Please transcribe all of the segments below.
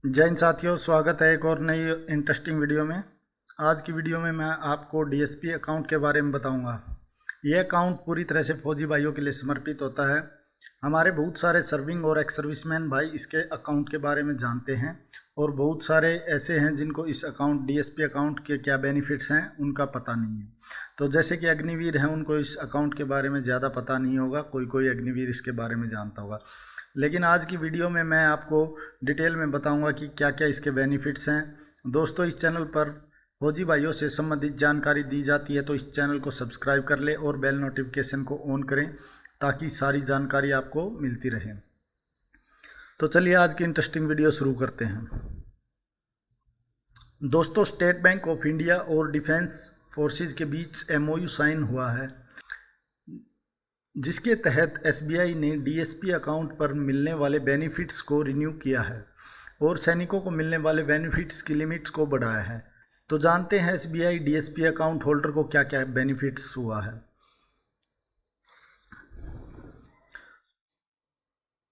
जय हिंद साथियों, स्वागत है एक और नई इंटरेस्टिंग वीडियो में। आज की वीडियो में मैं आपको डीएसपी अकाउंट के बारे में बताऊंगा। यह अकाउंट पूरी तरह से फौजी भाइयों के लिए समर्पित होता है। हमारे बहुत सारे सर्विंग और एक्स सर्विसमैन भाई इसके अकाउंट के बारे में जानते हैं और बहुत सारे ऐसे हैं जिनको इस अकाउंट डीएसपी अकाउंट के क्या बेनिफिट्स हैं उनका पता नहीं है। तो जैसे कि अग्निवीर हैं, उनको इस अकाउंट के बारे में ज़्यादा पता नहीं होगा, कोई अग्निवीर इसके बारे में जानता होगा। लेकिन आज की वीडियो में मैं आपको डिटेल में बताऊंगा कि क्या क्या इसके बेनिफिट्स हैं। दोस्तों, इस चैनल पर फौजी भाइयों से संबंधित जानकारी दी जाती है, तो इस चैनल को सब्सक्राइब कर ले और बेल नोटिफिकेशन को ऑन करें ताकि सारी जानकारी आपको मिलती रहे। तो चलिए आज की इंटरेस्टिंग वीडियो शुरू करते हैं। दोस्तों, स्टेट बैंक ऑफ इंडिया और डिफेंस फोर्सेज के बीच एमओयू साइन हुआ है, जिसके तहत एसबीआई ने डीएसपी अकाउंट पर मिलने वाले बेनिफिट्स को रिन्यू किया है और सैनिकों को मिलने वाले बेनिफिट्स की लिमिट्स को बढ़ाया है। तो जानते हैं एसबीआई डीएसपी अकाउंट होल्डर को क्या क्या बेनिफिट्स हुआ है।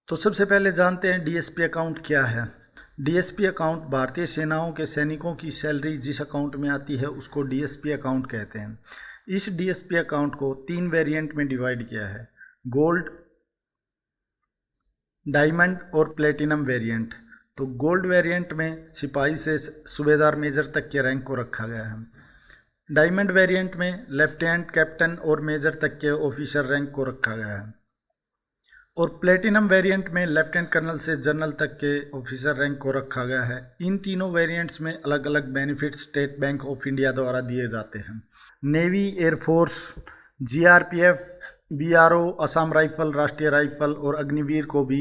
तो सबसे पहले जानते हैं डीएसपी अकाउंट क्या है। डीएसपी अकाउंट भारतीय सेनाओं के सैनिकों की सैलरी जिस अकाउंट में आती है उसको डीएसपी अकाउंट कहते हैं। इस डीएसपी अकाउंट को 3 वेरिएंट में डिवाइड किया है: गोल्ड, डायमंड और प्लेटिनम वेरिएंट। तो गोल्ड वेरिएंट में सिपाही से सूबेदार मेजर तक के रैंक को रखा गया है। डायमंड वेरिएंट में लेफ्टिनेंट, कैप्टन और मेजर तक के ऑफिसर रैंक को रखा गया है। और प्लेटिनम वेरिएंट में लेफ्टिनेंट कर्नल से जनरल तक के ऑफिसर रैंक को रखा गया है। इन तीनों वेरिएंट्स में अलग अलग benefit state bank of India द्वारा दिए जाते हैं। Navy, air force, GRPF, BRO, Assam rifle, राष्ट्रीय राइफल और अग्निवीर को भी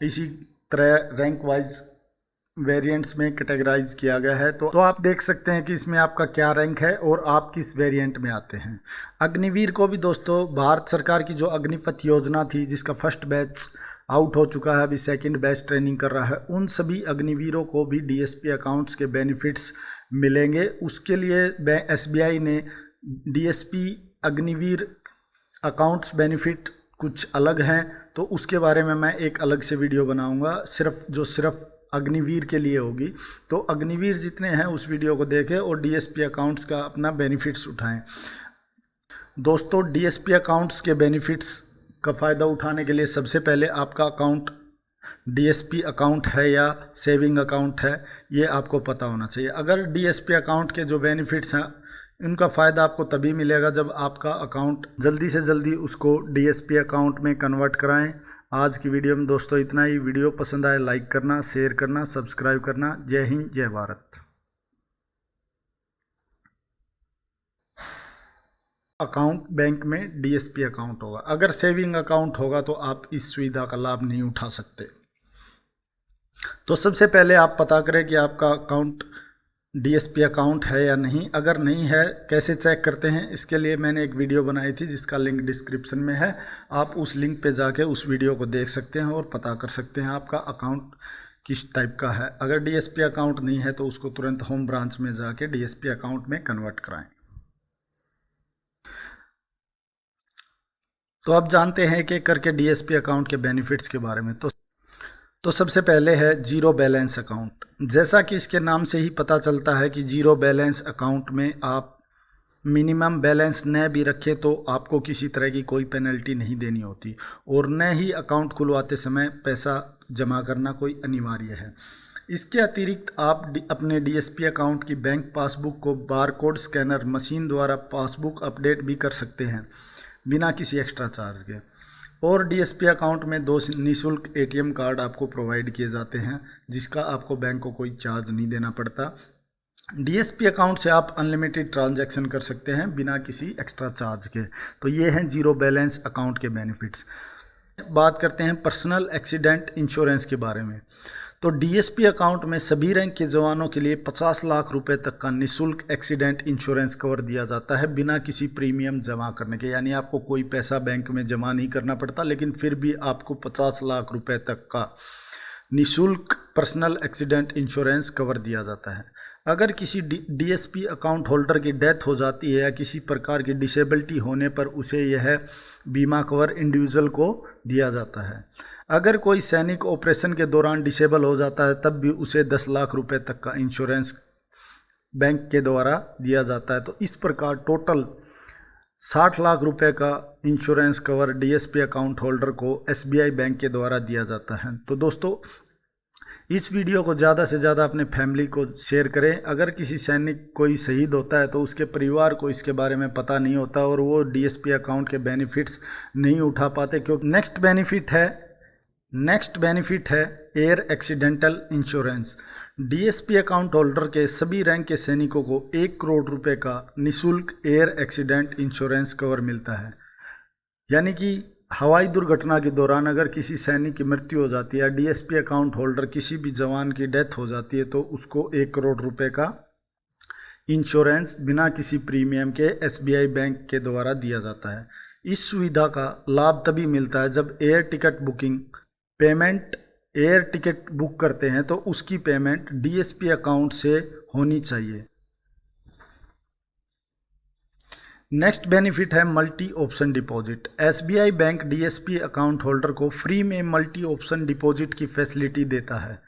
इसी तरह रैंक वाइज वेरिएंट्स में कैटेगराइज किया गया है। तो आप देख सकते हैं कि इसमें आपका क्या रैंक है और आप किस वेरिएंट में आते हैं। अग्निवीर को भी दोस्तों भारत सरकार की जो अग्निपथ योजना थी, जिसका फर्स्ट बैच आउट हो चुका है, अभी सेकंड बैच ट्रेनिंग कर रहा है, उन सभी अग्निवीरों को भी डीएसपी अकाउंट्स के बेनिफिट्स मिलेंगे। उसके लिए एसबीआई ने डीएसपी अग्निवीर अकाउंट्स बेनिफिट कुछ अलग हैं, तो उसके बारे में मैं एक अलग से वीडियो बनाऊंगा सिर्फ अग्निवीर के लिए होगी। तो अग्निवीर जितने हैं उस वीडियो को देखें और डीएसपी अकाउंट्स का अपना बेनिफिट्स उठाएं। दोस्तों, डीएसपी अकाउंट्स के बेनिफिट्स का फ़ायदा उठाने के लिए सबसे पहले आपका अकाउंट डीएसपी अकाउंट है या सेविंग अकाउंट है, ये आपको पता होना चाहिए। अगर डीएसपी अकाउंट के जो बेनिफिट्स हैं इनका फ़ायदा आपको तभी मिलेगा जब आपका अकाउंट जल्दी से जल्दी उसको डीएसपी अकाउंट में कन्वर्ट कराएं। आज की वीडियो में दोस्तों इतना ही। वीडियो पसंद आए लाइक करना, शेयर करना, सब्सक्राइब करना। जय हिंद, जय भारत। अकाउंट बैंक में डीएसपी अकाउंट होगा। अगर सेविंग अकाउंट होगा तो आप इस सुविधा का लाभ नहीं उठा सकते। तो सबसे पहले आप पता करें कि आपका अकाउंट डीएसपी अकाउंट है या नहीं। अगर नहीं है, कैसे चेक करते हैं, इसके लिए मैंने एक वीडियो बनाई थी जिसका लिंक डिस्क्रिप्शन में है। आप उस लिंक पे जाके उस वीडियो को देख सकते हैं और पता कर सकते हैं आपका अकाउंट किस टाइप का है। अगर डीएसपी अकाउंट नहीं है तो उसको तुरंत होम ब्रांच में जाके डीएसपी अकाउंट में कन्वर्ट कराएं। तो अब जानते हैं कि करके डीएसपी अकाउंट के बेनिफिट्स के बारे में। तो सबसे पहले है जीरो बैलेंस अकाउंट। जैसा कि इसके नाम से ही पता चलता है कि जीरो बैलेंस अकाउंट में आप मिनिमम बैलेंस न भी रखें तो आपको किसी तरह की कोई पेनल्टी नहीं देनी होती और न ही अकाउंट खुलवाते समय पैसा जमा करना कोई अनिवार्य है। इसके अतिरिक्त आप अपने डीएसपी अकाउंट की बैंक पासबुक को बारकोड स्कैनर मशीन द्वारा पासबुक अपडेट भी कर सकते हैं बिना किसी एक्स्ट्रा चार्ज के। और डीएसपी अकाउंट में 2 निःशुल्क एटीएम कार्ड आपको प्रोवाइड किए जाते हैं, जिसका आपको बैंक को कोई चार्ज नहीं देना पड़ता। डीएसपी अकाउंट से आप अनलिमिटेड ट्रांजैक्शन कर सकते हैं बिना किसी एक्स्ट्रा चार्ज के। तो ये हैं जीरो बैलेंस अकाउंट के बेनिफिट्स। बात करते हैं पर्सनल एक्सीडेंट इंश्योरेंस के बारे में। तो डीएसपी अकाउंट में सभी रैंक के जवानों के लिए 50 लाख रुपए तक का निःशुल्क एक्सीडेंट इंश्योरेंस कवर दिया जाता है बिना किसी प्रीमियम जमा करने के। यानी आपको कोई पैसा बैंक में जमा नहीं करना पड़ता, लेकिन फिर भी आपको 50 लाख रुपए तक का निःशुल्क पर्सनल एक्सीडेंट इंश्योरेंस कवर दिया जाता है। अगर किसी डीएसपी अकाउंट होल्डर की डेथ हो जाती है या किसी प्रकार की डिसेबिलिटी होने पर उसे यह बीमा कवर इंडिविजुअल को दिया जाता है। अगर कोई सैनिक ऑपरेशन के दौरान डिसेबल हो जाता है तब भी उसे 10 लाख रुपए तक का इंश्योरेंस बैंक के द्वारा दिया जाता है। तो इस प्रकार टोटल 60 लाख रुपए का insurance cover DSP account holder को एसबीआई बैंक के द्वारा दिया जाता है। तो दोस्तों, इस वीडियो को ज़्यादा से ज़्यादा अपने फैमिली को शेयर करें। अगर किसी सैनिक कोई शहीद होता है तो उसके परिवार को इसके बारे में पता नहीं होता और वो डीएसपी अकाउंट के बेनिफिट्स नहीं उठा पाते, क्योंकि नेक्स्ट बेनिफिट है air accidental insurance. DSP account holder के सभी रैंक के सैनिकों को 1 करोड़ रुपए का निःशुल्क एयर एक्सीडेंट इंश्योरेंस कवर मिलता है। यानी कि हवाई दुर्घटना के दौरान अगर किसी सैनिक की मृत्यु हो जाती है, डीएसपी अकाउंट होल्डर किसी भी जवान की डेथ हो जाती है, तो उसको 1 करोड़ रुपए का इंश्योरेंस बिना किसी प्रीमियम के एसबीआई बैंक के द्वारा दिया जाता है। इस सुविधा का लाभ तभी मिलता है जब एयर टिकट बुक करते हैं तो उसकी पेमेंट डीएसपी अकाउंट से होनी चाहिए। नेक्स्ट बेनिफिट है multi option deposit. SBI bank DSP account holder को फ्री में मल्टी ऑप्शन डिपॉजिट की फैसिलिटी देता है।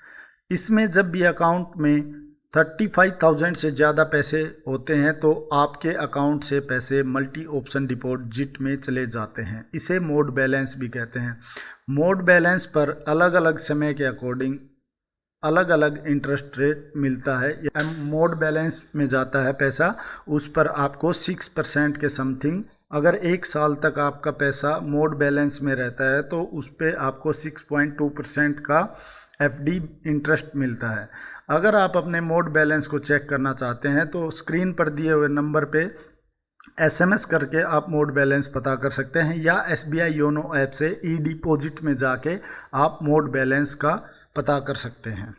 इसमें जब भी अकाउंट में 35,000 से ज़्यादा पैसे होते हैं तो आपके अकाउंट से पैसे मल्टी ऑप्शन डिपॉजिट में चले जाते हैं। इसे मोड बैलेंस भी कहते हैं। मोड बैलेंस पर अलग अलग समय के अकॉर्डिंग अलग अलग इंटरेस्ट रेट मिलता है। मोड बैलेंस में जाता है पैसा, उस पर आपको 6% के समथिंग, अगर 1 साल तक आपका पैसा मोड बैलेंस में रहता है तो उस पर आपको 6.2% का एफडी इंटरेस्ट मिलता है। अगर आप अपने मोड बैलेंस को चेक करना चाहते हैं तो स्क्रीन पर दिए हुए नंबर पे एसएमएस करके आप मोड बैलेंस पता कर सकते हैं, या एसबीआई योनो ऐप से ई डिपॉजिट में जाके आप मोड बैलेंस का पता कर सकते हैं।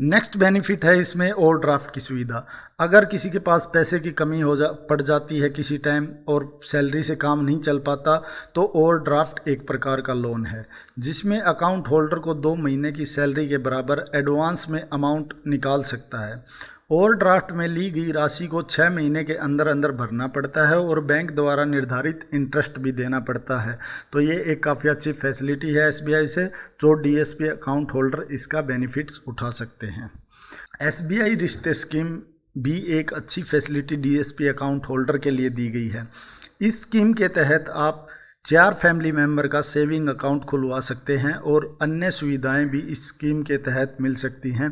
नेक्स्ट बेनिफिट है इसमें ओवरड्राफ्ट की सुविधा। अगर किसी के पास पैसे की कमी पड़ जाती है किसी टाइम और सैलरी से काम नहीं चल पाता, तो ओवरड्राफ्ट एक प्रकार का लोन है जिसमें अकाउंट होल्डर को 2 महीने की सैलरी के बराबर एडवांस में अमाउंट निकाल सकता है। ओवरड्राफ्ट में ली गई राशि को 6 महीने के अंदर अंदर भरना पड़ता है और बैंक द्वारा निर्धारित इंटरेस्ट भी देना पड़ता है। तो ये एक काफ़ी अच्छी फैसिलिटी है एसबीआई से, जो डीएसपी अकाउंट होल्डर इसका बेनिफिट्स उठा सकते हैं। एसबीआई रिश्ते स्कीम भी एक अच्छी फैसिलिटी डीएसपी अकाउंट होल्डर के लिए दी गई है। इस स्कीम के तहत आप 4 फैमिली मेंबर का सेविंग अकाउंट खुलवा सकते हैं और अन्य सुविधाएं भी इस स्कीम के तहत मिल सकती हैं,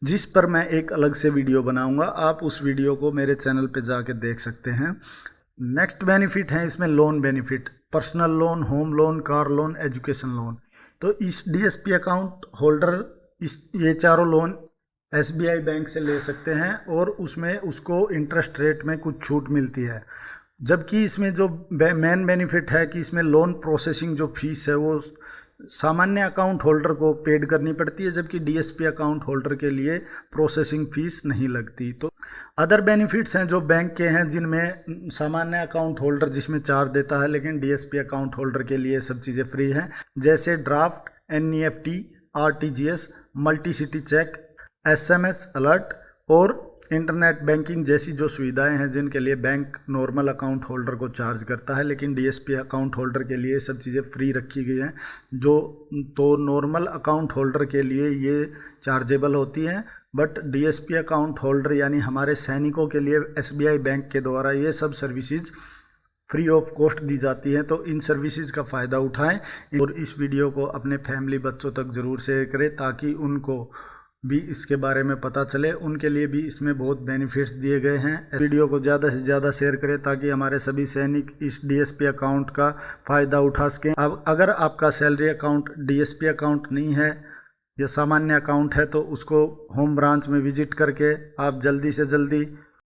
जिस पर मैं एक अलग से वीडियो बनाऊंगा। आप उस वीडियो को मेरे चैनल पे जाके देख सकते हैं। नेक्स्ट बेनिफिट है इसमें loan benefit, personal loan, home loan, car loan, education loan. तो इस डीएसपी अकाउंट होल्डर ये चारों लोन एसबीआई बैंक से ले सकते हैं और उसमें उसको इंटरेस्ट रेट में कुछ छूट मिलती है। जबकि इसमें जो मेन बेनिफिट है कि इसमें लोन प्रोसेसिंग जो फीस है वो सामान्य अकाउंट होल्डर को पेड करनी पड़ती है, जबकि डीएसपी अकाउंट होल्डर के लिए प्रोसेसिंग फीस नहीं लगती। तो अदर बेनिफिट्स हैं जो बैंक के हैं, जिनमें सामान्य अकाउंट होल्डर जिसमें चार्ज देता है, लेकिन डीएसपी अकाउंट होल्डर के लिए सब चीज़ें फ्री हैं, जैसे draft, NEFT, RTGS, multi city cheque, SMS alert और इंटरनेट बैंकिंग जैसी जो सुविधाएं हैं जिनके लिए बैंक नॉर्मल अकाउंट होल्डर को चार्ज करता है, लेकिन डीएसपी अकाउंट होल्डर के लिए सब चीज़ें फ्री रखी गई हैं। तो नॉर्मल अकाउंट होल्डर के लिए ये चार्जेबल होती हैं, बट डीएसपी अकाउंट होल्डर यानी हमारे सैनिकों के लिए एसबीआई बैंक के द्वारा ये सब सर्विसेज फ्री ऑफ कॉस्ट दी जाती हैं। तो इन सर्विसेज का फ़ायदा उठाएं और इस वीडियो को अपने फैमिली बच्चों तक ज़रूर शेयर करें ताकि उनको भी इसके बारे में पता चले। उनके लिए भी इसमें बहुत बेनिफिट्स दिए गए हैं। वीडियो को ज़्यादा से ज़्यादा शेयर करें ताकि हमारे सभी सैनिक इस डीएसपी अकाउंट का फ़ायदा उठा सकें। अब अगर आपका सैलरी अकाउंट डीएसपी अकाउंट नहीं है या सामान्य अकाउंट है तो उसको होम ब्रांच में विजिट करके आप जल्दी से जल्दी